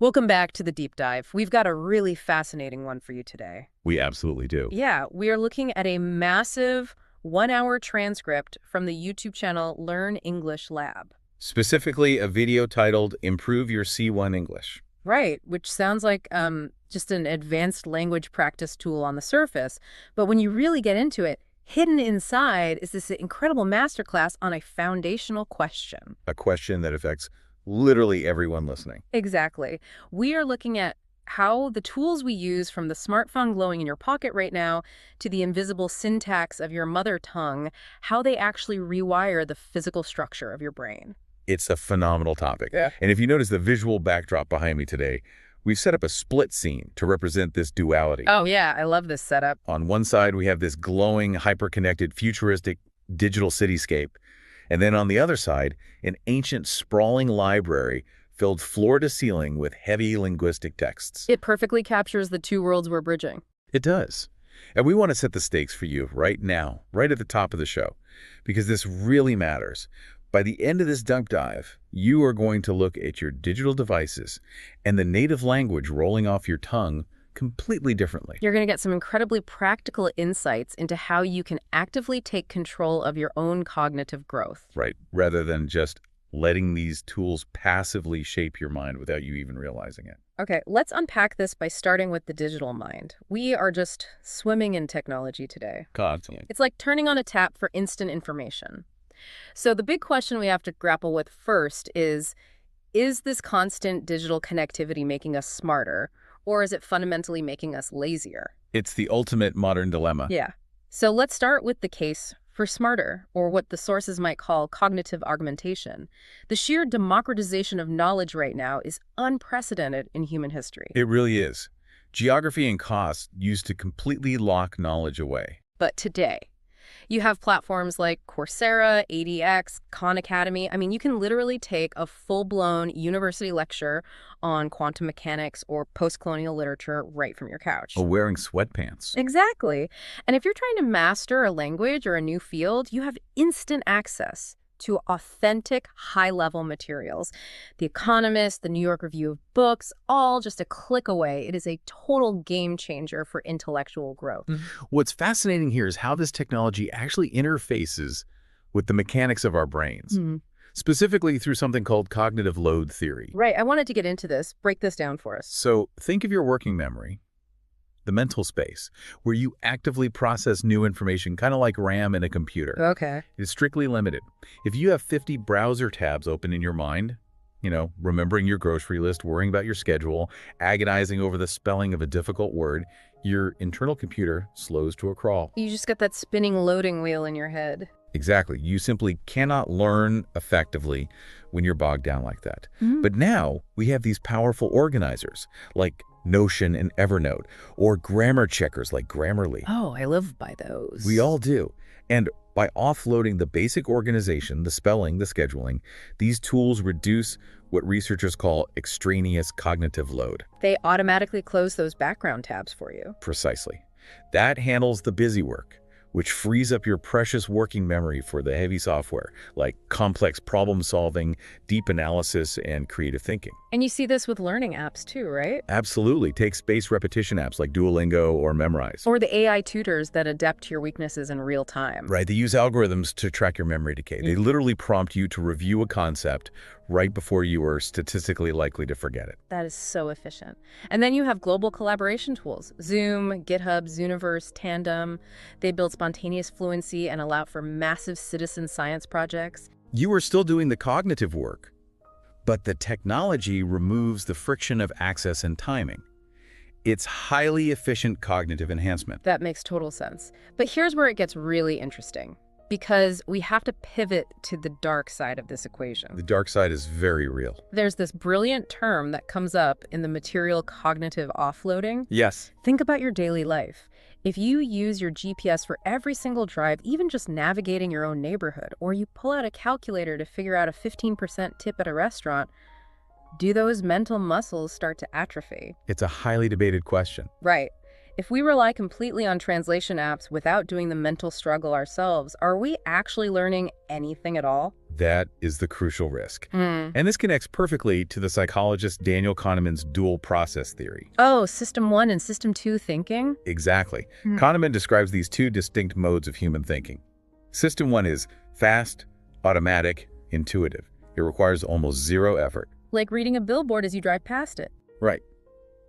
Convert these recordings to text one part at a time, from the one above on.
Welcome back to the deep dive. We've got a really fascinating one for you today. We absolutely do. Yeah, we are looking at a massive 1-hour transcript from the YouTube channel Learn English Lab. Specifically, a video titled Improve Your C1 English. Right, which sounds like just an advanced language practice tool on the surface. But when you really get into it, hidden inside is this incredible masterclass on a foundational question. A question that affects literally everyone listening. Exactly. We are looking at how the tools we use, from the smartphone glowing in your pocket right now to the invisible syntax of your mother tongue, how they actually rewire the physical structure of your brain. It's a phenomenal topic. Yeah. And if you notice the visual backdrop behind me today, we've set up a split scene to represent this duality. Oh, yeah, I love this setup. On one side, we have this glowing, hyper-connected, futuristic digital cityscape. And then on the other side, an ancient, sprawling library filled floor to ceiling with heavy linguistic texts. It perfectly captures the two worlds we're bridging. It does. And we want to set the stakes for you right now, right at the top of the show, because this really matters. By the end of this dunk dive, you are going to look at your digital devices and the native language rolling off your tongue completely differently. You're going to get some incredibly practical insights into how you can actively take control of your own cognitive growth. Right, rather than just letting these tools passively shape your mind without you even realizing it. Okay, let's unpack this by starting with the digital mind. We are just swimming in technology today. Constantly. It's like turning on a tap for instant information. So the big question we have to grapple with first is this constant digital connectivity making us smarter, or is it fundamentally making us lazier? It's the ultimate modern dilemma. Yeah. So let's start with the case for smarter, or what the sources might call cognitive augmentation. The sheer democratization of knowledge right now is unprecedented in human history. It really is. Geography and cost used to completely lock knowledge away. But today, you have platforms like Coursera, ADX, Khan Academy. I mean, you can literally take a full-blown university lecture on quantum mechanics or post-colonial literature right from your couch. Or wearing sweatpants. Exactly. And if you're trying to master a language or a new field, you have instant access to authentic, high-level materials. The Economist, the New York Review of Books, all just a click away. It is a total game changer for intellectual growth. What's fascinating here is how this technology actually interfaces with the mechanics of our brains, specifically through something called cognitive load theory. Right. I wanted to get into this. Break this down for us. So think of your working memory, the mental space, where you actively process new information, kind of like RAM in a computer. Okay. It's strictly limited. If you have 50 browser tabs open in your mind, remembering your grocery list, worrying about your schedule, agonizing over the spelling of a difficult word, your internal computer slows to a crawl. You just got that spinning loading wheel in your head. Exactly. You simply cannot learn effectively when you're bogged down like that. But now we have these powerful organizers like Notion and Evernote, or grammar checkers like Grammarly. Oh, I live by those. We all do. And by offloading the basic organization, the spelling, the scheduling, these tools reduce what researchers call extraneous cognitive load. They automatically close those background tabs for you. Precisely. That handles the busy work, which frees up your precious working memory for the heavy software, like complex problem solving, deep analysis, and creative thinking. And you see this with learning apps too, right? Absolutely. Take spaced repetition apps like Duolingo or Memrise. Or the AI tutors that adapt to your weaknesses in real time. Right. They use algorithms to track your memory decay. They literally prompt you to review a concept right before you are statistically likely to forget it. That is so efficient. And then you have global collaboration tools. Zoom, GitHub, Zooniverse, Tandem. They build spontaneous fluency and allow for massive citizen science projects. You are still doing the cognitive work, but the technology removes the friction of access and timing. It's highly efficient cognitive enhancement. That makes total sense. But here's where it gets really interesting, because we have to pivot to the dark side of this equation. The dark side is very real. There's this brilliant term that comes up in the material cognitive offloading. Yes. Think about your daily life. If you use your GPS for every single drive, even just navigating your own neighborhood, or you pull out a calculator to figure out a 15% tip at a restaurant, do those mental muscles start to atrophy? It's a highly debated question. Right. If we rely completely on translation apps without doing the mental struggle ourselves, are we actually learning anything at all? That is the crucial risk. Hmm. And this connects perfectly to the psychologist Daniel Kahneman's dual process theory. Oh, System 1 and System 2 thinking? Exactly. Hmm. Kahneman describes these two distinct modes of human thinking. System 1 is fast, automatic, intuitive. It requires almost zero effort. Like reading a billboard as you drive past it. Right.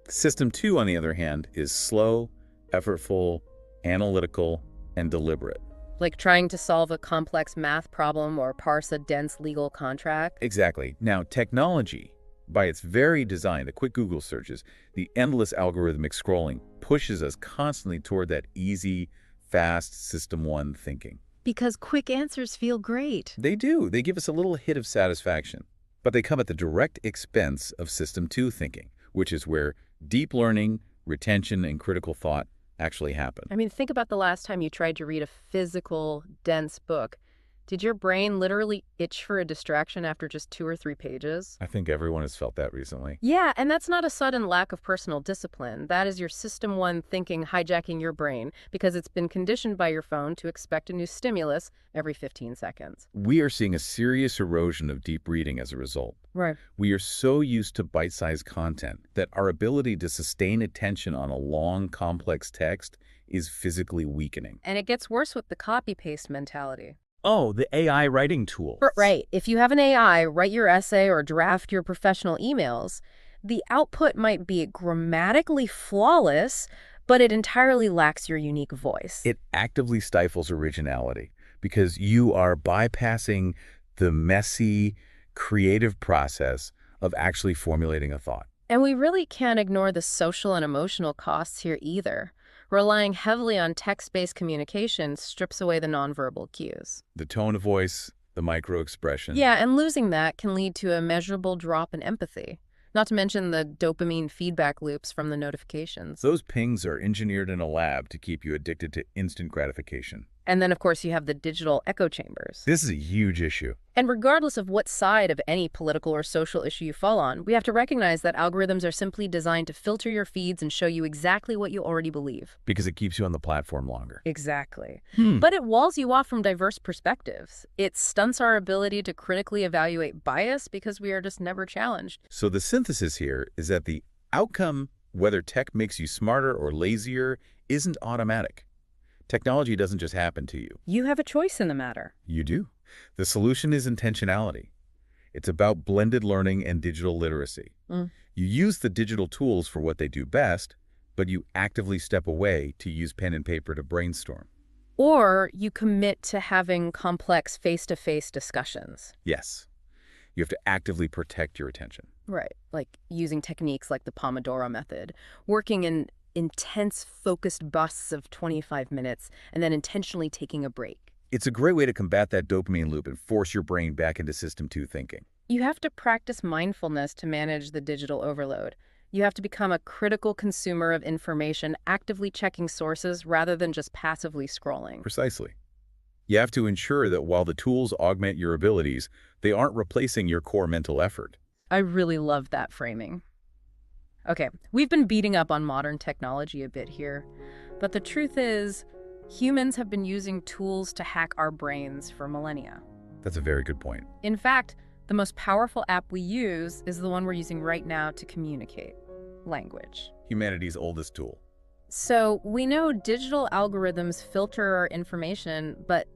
System 2, on the other hand, is slow, effortful, analytical, and deliberate. Like trying to solve a complex math problem or parse a dense legal contract. Exactly. Now, technology, by its very design, the quick Google searches, the endless algorithmic scrolling, pushes us constantly toward that easy, fast System 1 thinking. Because quick answers feel great. They do. They give us a little hit of satisfaction. But they come at the direct expense of System 2 thinking, which is where deep learning, retention, and critical thought actually happen. I mean, think about the last time you tried to read a physical, dense book. Did your brain literally itch for a distraction after just 2 or 3 pages? I think everyone has felt that recently. Yeah, and that's not a sudden lack of personal discipline. That is your System 1 thinking hijacking your brain because it's been conditioned by your phone to expect a new stimulus every 15 seconds. We are seeing a serious erosion of deep reading as a result. Right. We are so used to bite-sized content that our ability to sustain attention on a long, complex text is physically weakening. And it gets worse with the copy-paste mentality. Oh, the AI writing tool. Right. If you have an AI write your essay or draft your professional emails, the output might be grammatically flawless, but it entirely lacks your unique voice. It actively stifles originality because you are bypassing the messy, creative process of actually formulating a thought. And we really can't ignore the social and emotional costs here either. Relying heavily on text-based communication strips away the nonverbal cues. The tone of voice, the micro-expression. Yeah, and losing that can lead to a measurable drop in empathy. Not to mention the dopamine feedback loops from the notifications. Those pings are engineered in a lab to keep you addicted to instant gratification. And then, of course, you have the digital echo chambers. This is a huge issue. And regardless of what side of any political or social issue you fall on, we have to recognize that algorithms are simply designed to filter your feeds and show you exactly what you already believe. Because it keeps you on the platform longer. Exactly. But it walls you off from diverse perspectives. It stunts our ability to critically evaluate bias because we are just never challenged. So the synthesis here is that the outcome, whether tech makes you smarter or lazier, isn't automatic. Technology doesn't just happen to you. You have a choice in the matter. You do. The solution is intentionality. It's about blended learning and digital literacy. You use the digital tools for what they do best, but you actively step away to use pen and paper to brainstorm. Or you commit to having complex face-to-face discussions. Yes. You have to actively protect your attention. Right. Like using techniques like the Pomodoro method, working in intense focused bursts of 25 minutes, and then intentionally taking a break. It's a great way to combat that dopamine loop and force your brain back into System 2 thinking. You have to practice mindfulness to manage the digital overload. You have to become a critical consumer of information, actively checking sources rather than just passively scrolling. Precisely. You have to ensure that while the tools augment your abilities, they aren't replacing your core mental effort. I really love that framing. Okay, we've been beating up on modern technology a bit here, but the truth is, humans have been using tools to hack our brains for millennia. That's a very good point. In fact, the most powerful app we use is the one we're using right now to communicate: language. Humanity's oldest tool. So we know digital algorithms filter our information, but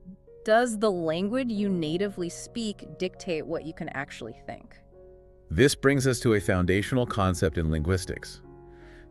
does the language you natively speak dictate what you can actually think? This brings us to a foundational concept in linguistics,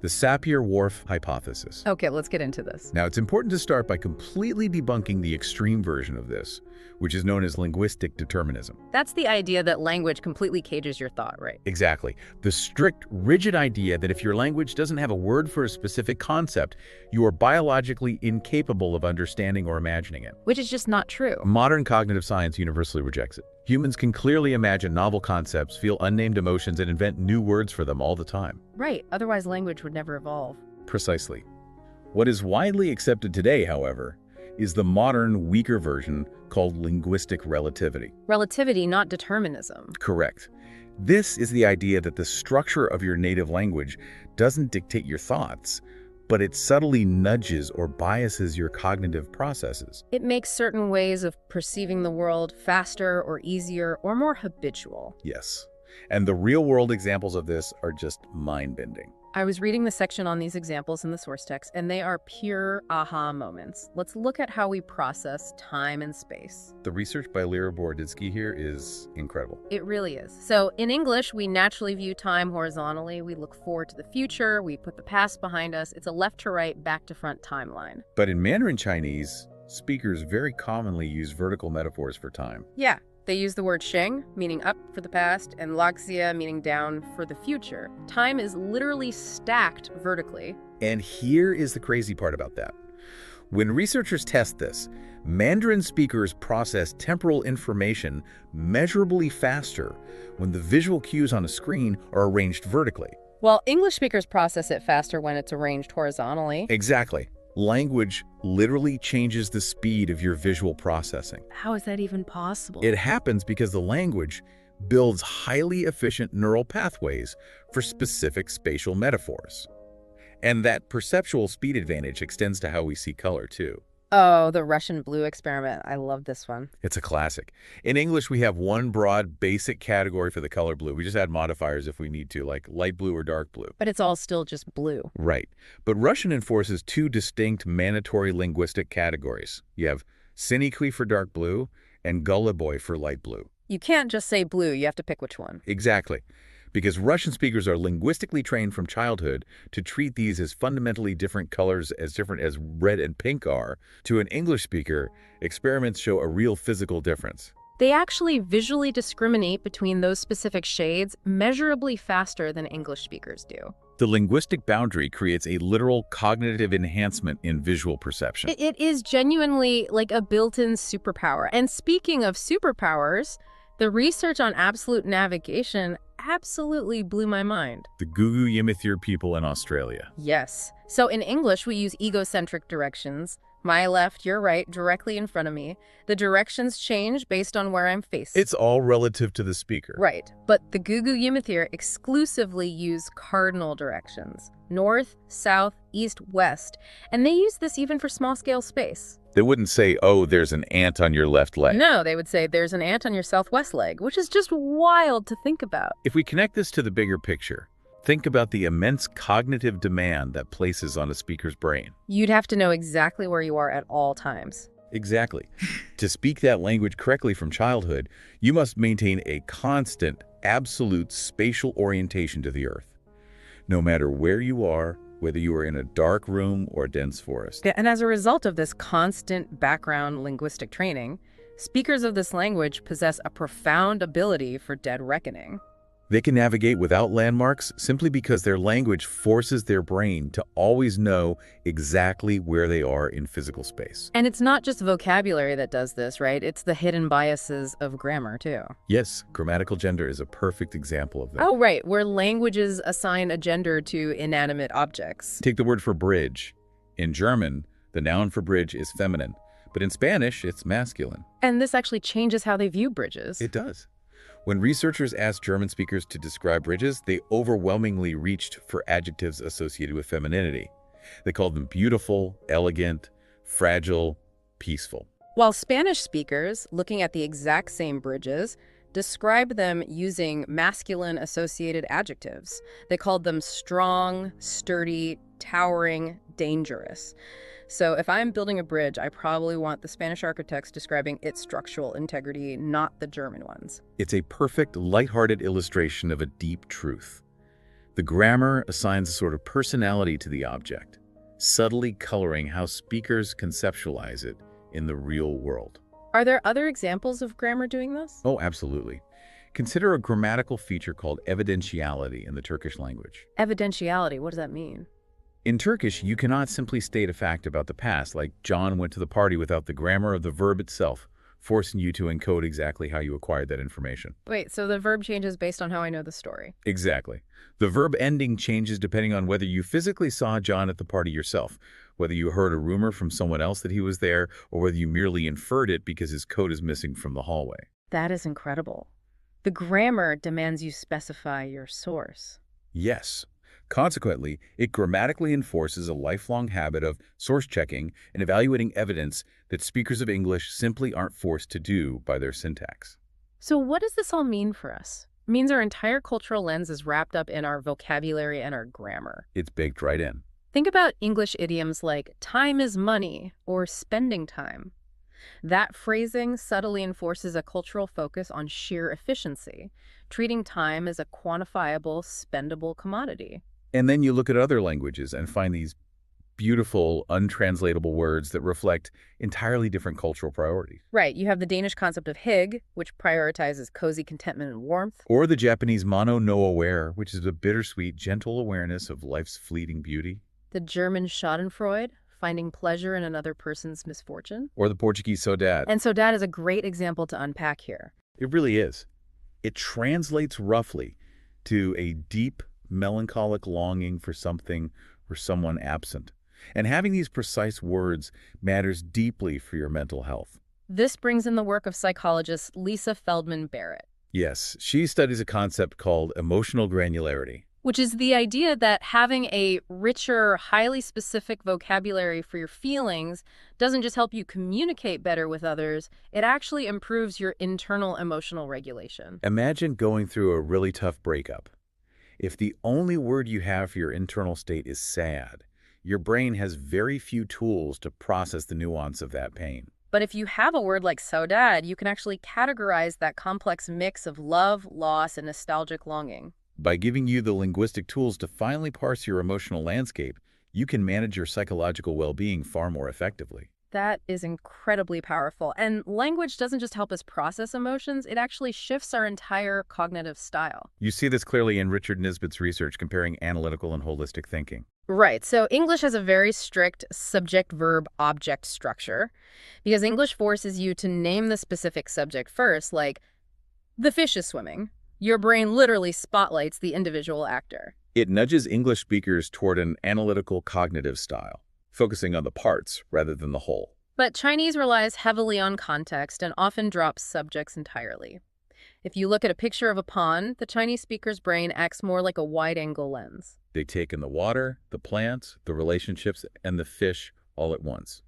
the Sapir-Whorf hypothesis. Okay, let's get into this. Now, it's important to start by completely debunking the extreme version of this, which is known as linguistic determinism. That's the idea that language completely cages your thought, right? Exactly. The strict, rigid idea that if your language doesn't have a word for a specific concept, you are biologically incapable of understanding or imagining it. Which is just not true. Modern cognitive science universally rejects it. Humans can clearly imagine novel concepts, feel unnamed emotions, and invent new words for them all the time. Right, otherwise language would never evolve. Precisely. What is widely accepted today, however, is the modern, weaker version called linguistic relativity. Relativity, not determinism. Correct. This is the idea that the structure of your native language doesn't dictate your thoughts, but it subtly nudges or biases your cognitive processes. It makes certain ways of perceiving the world faster or easier or more habitual. Yes. And the real-world examples of this are just mind-bending. I was reading the section on these examples in the source text, and they are pure aha moments. Let's look at how we process time and space. The research by Lyra Boroditsky here is incredible. It really is. So in English, we naturally view time horizontally. We look forward to the future. We put the past behind us. It's a left to right, back to front timeline. But in Mandarin Chinese, speakers very commonly use vertical metaphors for time. Yeah. They use the word sheng, meaning up for the past, and laxia, meaning down for the future. Time is literally stacked vertically. And here is the crazy part about that. When researchers test this, Mandarin speakers process temporal information measurably faster when the visual cues on a screen are arranged vertically. While English speakers process it faster when it's arranged horizontally. Exactly. Language literally changes the speed of your visual processing. How is that even possible? It happens because the language builds highly efficient neural pathways for specific spatial metaphors. And that perceptual speed advantage extends to how we see color, too. Oh, the Russian blue experiment. I love this one. It's a classic. In English, we have one broad, basic category for the color blue. We just add modifiers if we need to, like light blue or dark blue. But it's all still just blue. Right. But Russian enforces two distinct mandatory linguistic categories. You have sinikli for dark blue and goluboy for light blue. You can't just say blue. You have to pick which one. Exactly. Because Russian speakers are linguistically trained from childhood to treat these as fundamentally different colors, as different as red and pink are. To an English speaker, experiments show a real physical difference. They actually visually discriminate between those specific shades measurably faster than English speakers do. The linguistic boundary creates a literal cognitive enhancement in visual perception. It is genuinely like a built-in superpower. And speaking of superpowers, the research on absolute navigation absolutely blew my mind. The Gugu Yimithir people in Australia. Yes. So in English, we use egocentric directions. My left, your right, directly in front of me. The directions change based on where I'm facing. It's all relative to the speaker. Right. But the Gugu Yimithir exclusively use cardinal directions. North, south, east, west. And they use this even for small-scale space. They wouldn't say, oh, there's an ant on your left leg. No, they would say there's an ant on your southwest leg, which is just wild to think about. If we connect this to the bigger picture, think about the immense cognitive demand that places on a speaker's brain. You'd have to know exactly where you are at all times. Exactly. To speak that language correctly from childhood, you must maintain a constant, absolute spatial orientation to the earth. No matter where you are, whether you are in a dark room or a dense forest. And as a result of this constant background linguistic training, speakers of this language possess a profound ability for dead reckoning. They can navigate without landmarks simply because their language forces their brain to always know exactly where they are in physical space. And it's not just vocabulary that does this, right? It's the hidden biases of grammar, too. Yes, grammatical gender is a perfect example of that. Oh, right, where languages assign a gender to inanimate objects. Take the word for bridge. In German, the noun for bridge is feminine, but in Spanish, it's masculine. And this actually changes how they view bridges. It does. When researchers asked German speakers to describe bridges, they overwhelmingly reached for adjectives associated with femininity. They called them beautiful, elegant, fragile, peaceful. While Spanish speakers, looking at the exact same bridges, described them using masculine-associated adjectives. They called them strong, sturdy, towering, dangerous. So if I'm building a bridge, I probably want the Spanish architects describing its structural integrity, not the German ones. It's a perfect, lighthearted illustration of a deep truth. The grammar assigns a sort of personality to the object, subtly coloring how speakers conceptualize it in the real world. Are there other examples of grammar doing this? Oh, absolutely. Consider a grammatical feature called evidentiality in the Turkish language. Evidentiality, what does that mean? In Turkish, you cannot simply state a fact about the past, like John went to the party, without the grammar of the verb itself, forcing you to encode exactly how you acquired that information. Wait, so the verb changes based on how I know the story? Exactly. The verb ending changes depending on whether you physically saw John at the party yourself, whether you heard a rumor from someone else that he was there, or whether you merely inferred it because his coat is missing from the hallway. That is incredible. The grammar demands you specify your source. Yes. Consequently, it grammatically enforces a lifelong habit of source checking and evaluating evidence that speakers of English simply aren't forced to do by their syntax. So what does this all mean for us? It means our entire cultural lens is wrapped up in our vocabulary and our grammar. It's baked right in. Think about English idioms like time is money or spending time. That phrasing subtly enforces a cultural focus on sheer efficiency, treating time as a quantifiable, spendable commodity. And then you look at other languages and find these beautiful, untranslatable words that reflect entirely different cultural priorities. Right, you have the Danish concept of hygge, which prioritizes cozy contentment and warmth. Or the Japanese mono no aware, which is a bittersweet, gentle awareness of life's fleeting beauty. The German schadenfreude, finding pleasure in another person's misfortune. Or the Portuguese saudade. And saudade is a great example to unpack here. It really is. It translates roughly to a deep, melancholic longing for something or someone absent. And having these precise words matters deeply for your mental health. This brings in the work of psychologist Lisa Feldman Barrett, Yes, she studies a concept called emotional granularity. which is the idea that having a richer, highly specific vocabulary for your feelings doesn't just help you communicate better with others, it actually improves your internal emotional regulation. Imagine going through a really tough breakup. If the only word you have for your internal state is sad, your brain has very few tools to process the nuance of that pain. But if you have a word like saudade, you can actually categorize that complex mix of love, loss, and nostalgic longing. By giving you the linguistic tools to finally parse your emotional landscape, you can manage your psychological well-being far more effectively. That is incredibly powerful. And language doesn't just help us process emotions, it actually shifts our entire cognitive style. You see this clearly in Richard Nisbet's research comparing analytical and holistic thinking. Right. So English has a very strict subject-verb-object structure because English forces you to name the specific subject first, like, the fish is swimming. Your brain literally spotlights the individual actor. It nudges English speakers toward an analytical cognitive style, focusing on the parts rather than the whole. But Chinese relies heavily on context and often drops subjects entirely. If you look at a picture of a pond, the Chinese speaker's brain acts more like a wide-angle lens. They take in the water, the plants, the relationships, and the fish all at once.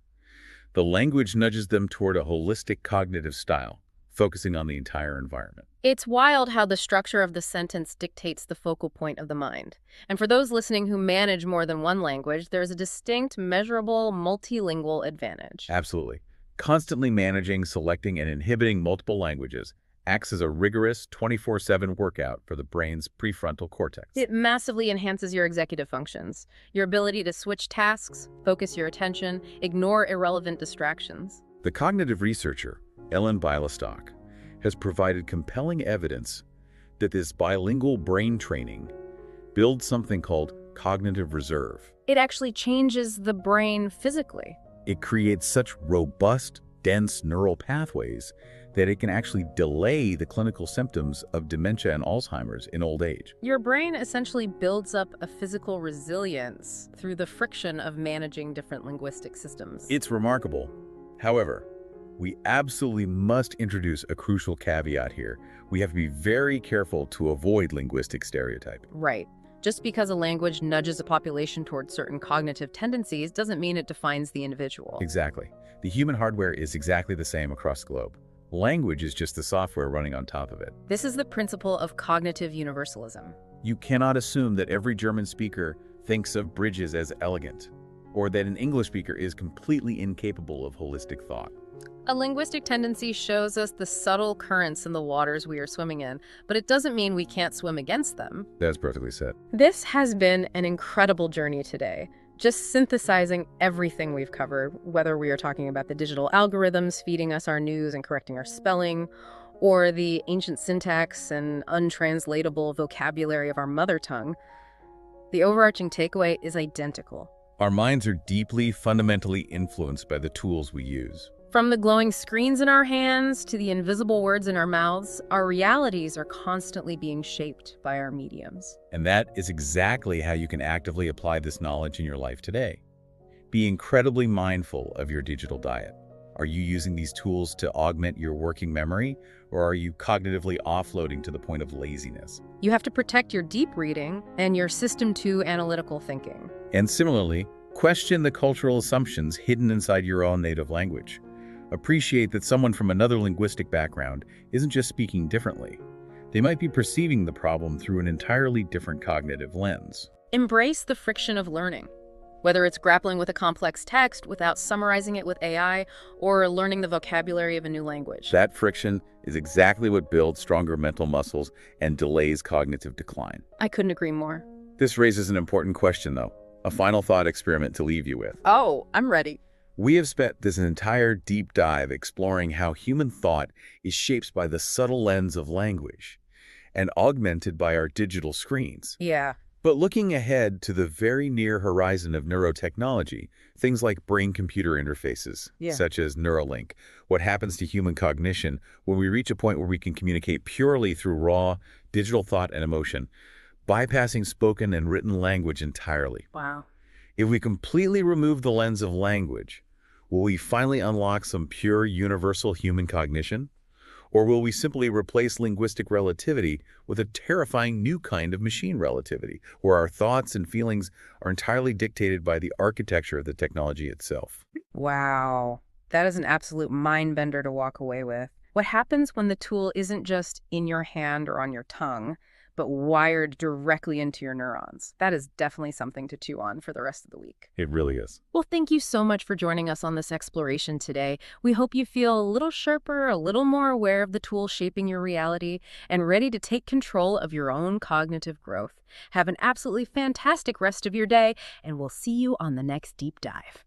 The language nudges them toward a holistic cognitive style, focusing on the entire environment. It's wild how the structure of the sentence dictates the focal point of the mind. And for those listening who manage more than one language, there's a distinct, measurable, multilingual advantage. Absolutely. Constantly managing, selecting, and inhibiting multiple languages acts as a rigorous 24/7 workout for the brain's prefrontal cortex. It massively enhances your executive functions, your ability to switch tasks, focus your attention, ignore irrelevant distractions. The cognitive researcher, Ellen Bialystock, has provided compelling evidence that this bilingual brain training builds something called cognitive reserve. It actually changes the brain physically. It creates such robust, dense neural pathways that it can actually delay the clinical symptoms of dementia and Alzheimer's in old age. Your brain essentially builds up a physical resilience through the friction of managing different linguistic systems. It's remarkable. However, we absolutely must introduce a crucial caveat here. We have to be very careful to avoid linguistic stereotyping. Right. Just because a language nudges a population towards certain cognitive tendencies doesn't mean it defines the individual. Exactly. The human hardware is exactly the same across the globe. Language is just the software running on top of it. This is the principle of cognitive universalism. You cannot assume that every German speaker thinks of bridges as elegant, or that an English speaker is completely incapable of holistic thought. A linguistic tendency shows us the subtle currents in the waters we are swimming in, but it doesn't mean we can't swim against them. That's perfectly said. This has been an incredible journey today, just synthesizing everything we've covered, whether we are talking about the digital algorithms feeding us our news and correcting our spelling, or the ancient syntax and untranslatable vocabulary of our mother tongue. The overarching takeaway is identical. Our minds are deeply, fundamentally influenced by the tools we use. From the glowing screens in our hands to the invisible words in our mouths, our realities are constantly being shaped by our mediums. And that is exactly how you can actively apply this knowledge in your life today. Be incredibly mindful of your digital diet. Are you using these tools to augment your working memory, or are you cognitively offloading to the point of laziness? You have to protect your deep reading and your System 2 analytical thinking. And similarly, question the cultural assumptions hidden inside your own native language. Appreciate that someone from another linguistic background isn't just speaking differently. They might be perceiving the problem through an entirely different cognitive lens. Embrace the friction of learning. Whether it's grappling with a complex text without summarizing it with AI or learning the vocabulary of a new language. That friction is exactly what builds stronger mental muscles and delays cognitive decline. I couldn't agree more. This raises an important question, though. A final thought experiment to leave you with. Oh, I'm ready. We have spent this entire deep dive exploring how human thought is shaped by the subtle lens of language and augmented by our digital screens. Yeah. But looking ahead to the very near horizon of neurotechnology, things like brain-computer interfaces, such as Neuralink, what happens to human cognition when we reach a point where we can communicate purely through raw, digital thought and emotion, bypassing spoken and written language entirely. Wow. If we completely remove the lens of language, will we finally unlock some pure universal human cognition? Or will we simply replace linguistic relativity with a terrifying new kind of machine relativity, where our thoughts and feelings are entirely dictated by the architecture of the technology itself? Wow. That is an absolute mind bender to walk away with. What happens when the tool isn't just in your hand or on your tongue, but wired directly into your neurons? That is definitely something to chew on for the rest of the week. It really is. Well, thank you so much for joining us on this exploration today. We hope you feel a little sharper, a little more aware of the tools shaping your reality, and ready to take control of your own cognitive growth. Have an absolutely fantastic rest of your day, and we'll see you on the next deep dive.